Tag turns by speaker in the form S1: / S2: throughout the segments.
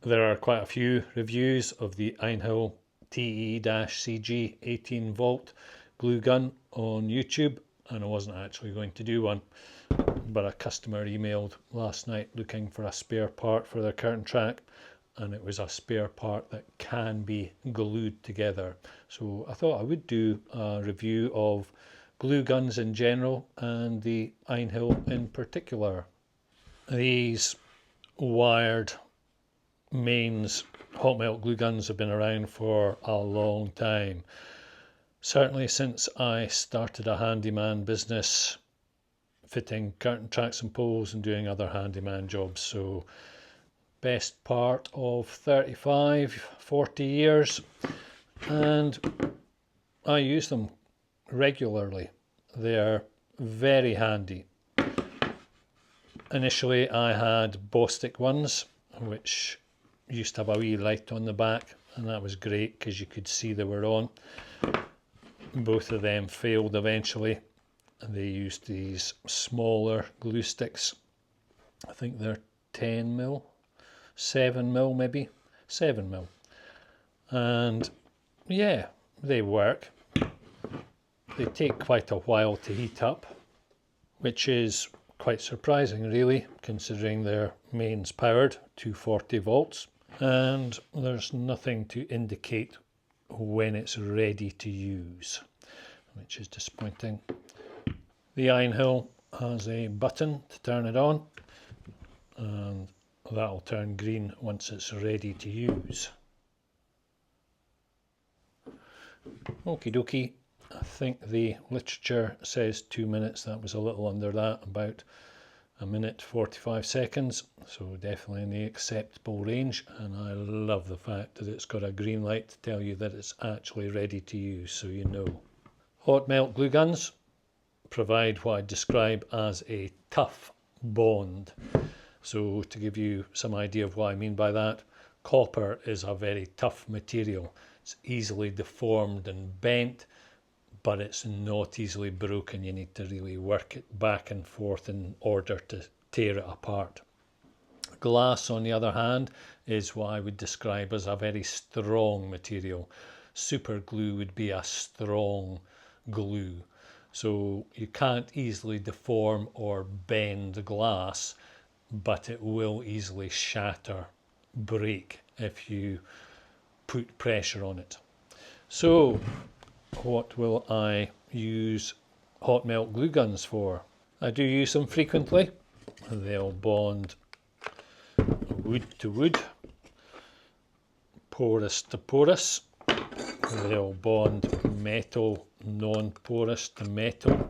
S1: There are quite a few reviews of the Einhell TE-CG 18 volt glue gun on YouTube, and I wasn't actually going to do one, but a customer emailed last night looking for a spare part for their curtain track, and it was a spare part that can be glued together. So I thought I would do a review of glue guns in general and the Einhell in particular. These wired mains hot melt glue guns have been around for a long time, certainly since I started a handyman business fitting curtain tracks and poles and doing other handyman jobs. So best part of 35-40 years, and I use them regularly. They're very handy. Initially I had Bostik ones, which used to have a wee light on the back, and that was great because you could see they were on. Both of them failed eventually, and they used these smaller glue sticks. I think they're 10mm, 7mm maybe, 7mm. And yeah, they work. They take quite a while to heat up, which is quite surprising really, considering their mains powered 240 volts, and there's nothing to indicate when it's ready to use, which is disappointing. The Einhell has a button to turn it on, and that'll turn green once it's ready to use. Okie dokie. I think the literature says 2 minutes. That was a little under that, about 1 minute 45 seconds, so definitely in the acceptable range. And I love the fact that it's got a green light to tell you that it's actually ready to use, so you know. Hot melt glue guns provide what I describe as a tough bond. So to give you some idea of what I mean by that, copper is a very tough material. It's easily deformed and bent, but it's not easily broken. You need to really work it back and forth in order to tear it apart. Glass, on the other hand, is what I would describe as a very strong material. Super glue would be a strong glue. So you can't easily deform or bend glass, but it will easily shatter, break if you put pressure on it. So what will I use hot melt glue guns for? I do use them frequently. They'll bond wood to wood, porous to porous. They'll bond metal non-porous to metal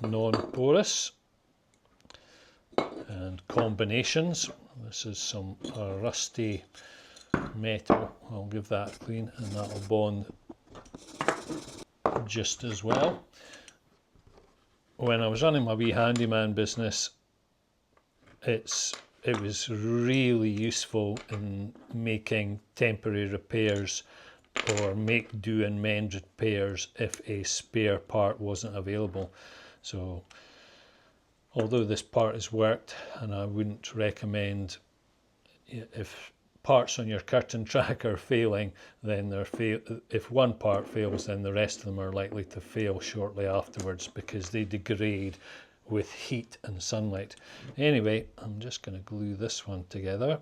S1: non-porous, and combinations. This is some rusty metal. I'll give that a clean, and that'll bond just as well. When I was running my wee handyman business, it was really useful in making temporary repairs or make do and mend repairs if a spare part wasn't available. So although this part has worked, and I wouldn't recommend, if parts on your curtain track are failing, then if one part fails, then the rest of them are likely to fail shortly afterwards because they degrade with heat and sunlight. Anyway, I'm just going to glue this one together.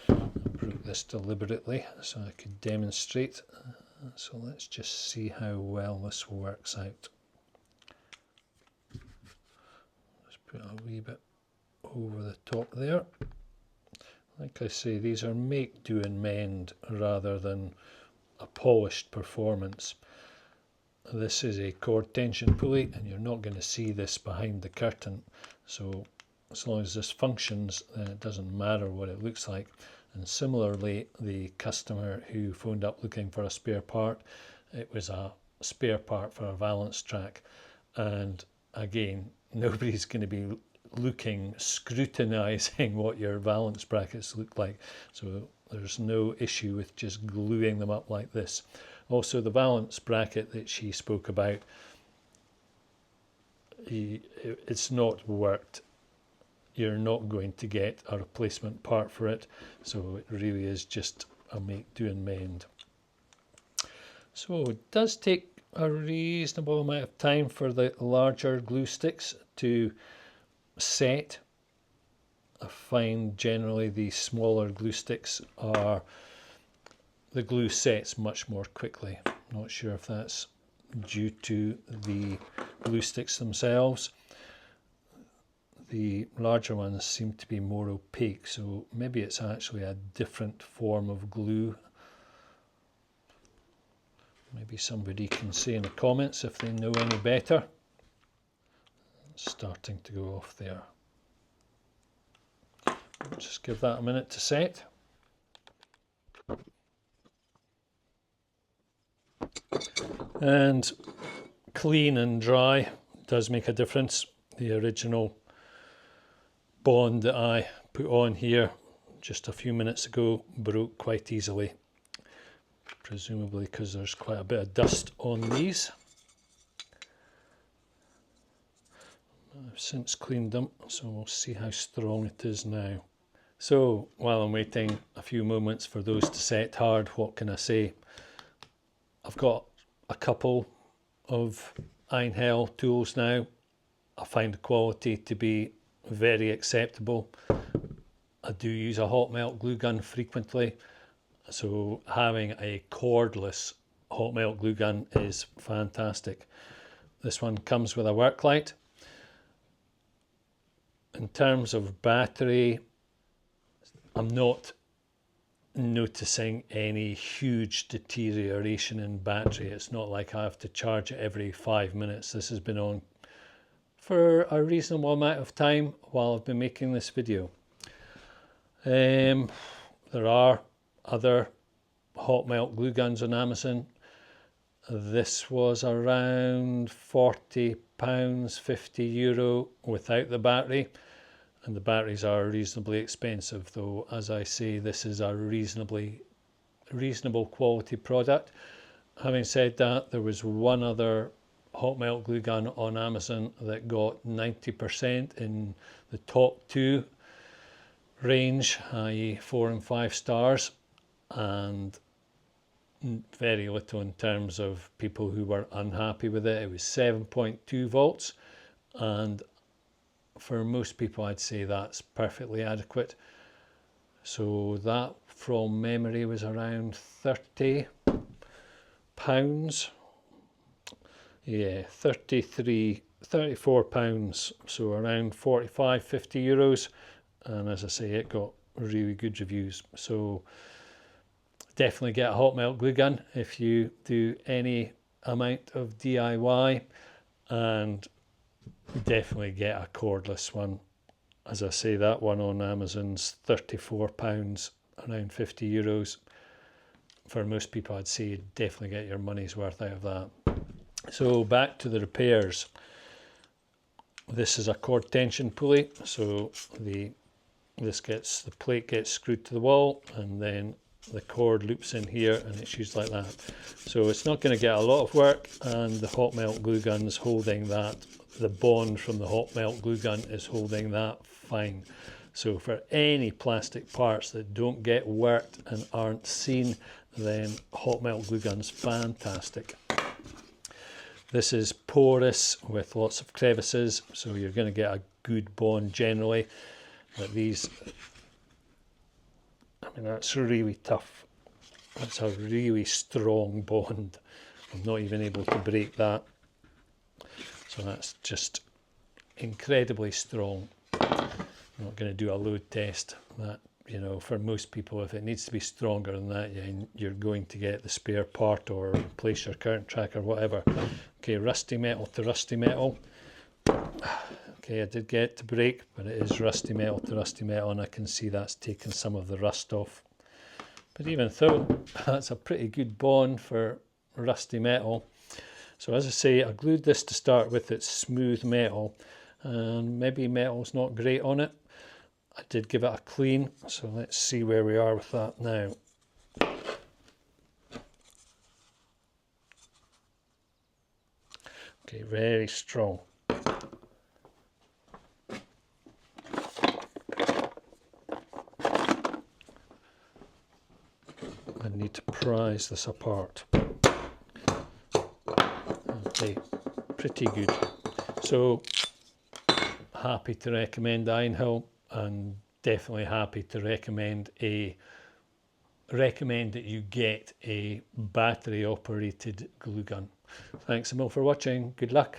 S1: I broke this deliberately so I could demonstrate. So let's just see how well this works out. Just put a wee bit over the top there. Like I say, these are make, do and mend rather than a polished performance. This is a cord tension pulley, and you're not going to see this behind the curtain, so as long as this functions, then it doesn't matter what it looks like. And similarly, the customer who phoned up looking for a spare part, it was a spare part for a valance track, and again, nobody's going to be scrutinizing what your valance brackets look like, so there's no issue with just gluing them up like this. Also, the valance bracket that she spoke about, it's not worked you're not going to get a replacement part for it, so it really is just a make, do and mend. So it does take a reasonable amount of time for the larger glue sticks to set. I find generally the smaller glue sticks are, the glue sets much more quickly. Not sure if that's due to the glue sticks themselves. The larger ones seem to be more opaque, so maybe it's actually a different form of glue. Maybe somebody can say in the comments if they know any better. It's starting to go off there. Just give that a minute to set. And clean and dry does make a difference. The original bond that I put on here just a few minutes ago broke quite easily, presumably because there's quite a bit of dust on these. I've since cleaned them, so we'll see how strong it is now. So while I'm waiting a few moments for those to set hard, what can I say? I've got a couple of Einhell tools now. I find the quality to be very acceptable. I do use a hot melt glue gun frequently, so having a cordless hot melt glue gun is fantastic. This one comes with a work light. In terms of battery, I'm not noticing any huge deterioration in battery. It's not like I have to charge it every 5 minutes. This has been on for a reasonable amount of time while I've been making this video. There are other hot melt glue guns on Amazon. This was around £40, €50 without the battery, and the batteries are reasonably expensive, though as I say, this is a reasonable quality product. Having said that, there was one other hot melt glue gun on Amazon that got 90% in the top 2 range, i.e. 4 and 5 stars, and very little in terms of people who were unhappy with it. It was 7.2 volts, and for most people I'd say that's perfectly adequate. So that from memory was around £30. Yeah, £34, so around 45–50 euros, and as I say, it got really good reviews. So definitely get a hot melt glue gun if you do any amount of DIY, and definitely get a cordless one. As I say, that one on Amazon's £34, around 50 euros. For most people, I'd say definitely get your money's worth out of that. So back to the repairs. This is a cord tension pulley, so the plate gets screwed to the wall, and then the cord loops in here, and it's used like that. So it's not going to get a lot of work, and the hot melt glue gun is holding that. The bond from the hot melt glue gun is holding that fine. So for any plastic parts that don't get worked and aren't seen, then hot melt glue gun's fantastic. This is porous with lots of crevices, so you're going to get a good bond generally. But these, I mean, that's really tough. That's a really strong bond. I'm not even able to break that. So that's just incredibly strong. I'm not going to do a load test. That, you know, for most people, if it needs to be stronger than that, you're going to get the spare part or replace your current track or whatever. Okay, rusty metal to rusty metal. Okay, I did get it to break, but it is rusty metal to rusty metal, and I can see that's taken some of the rust off. But even though, that's a pretty good bond for rusty metal. So as I say, I glued this to start with. It's smooth metal, and maybe metal's not great on it. I did give it a clean, so let's see where we are with that now. Okay, very strong. need to prise this apart. Okay, pretty good. So happy to recommend Einhell, and definitely happy to recommend that you get a battery operated glue gun. Thanks a mil for watching. Good luck.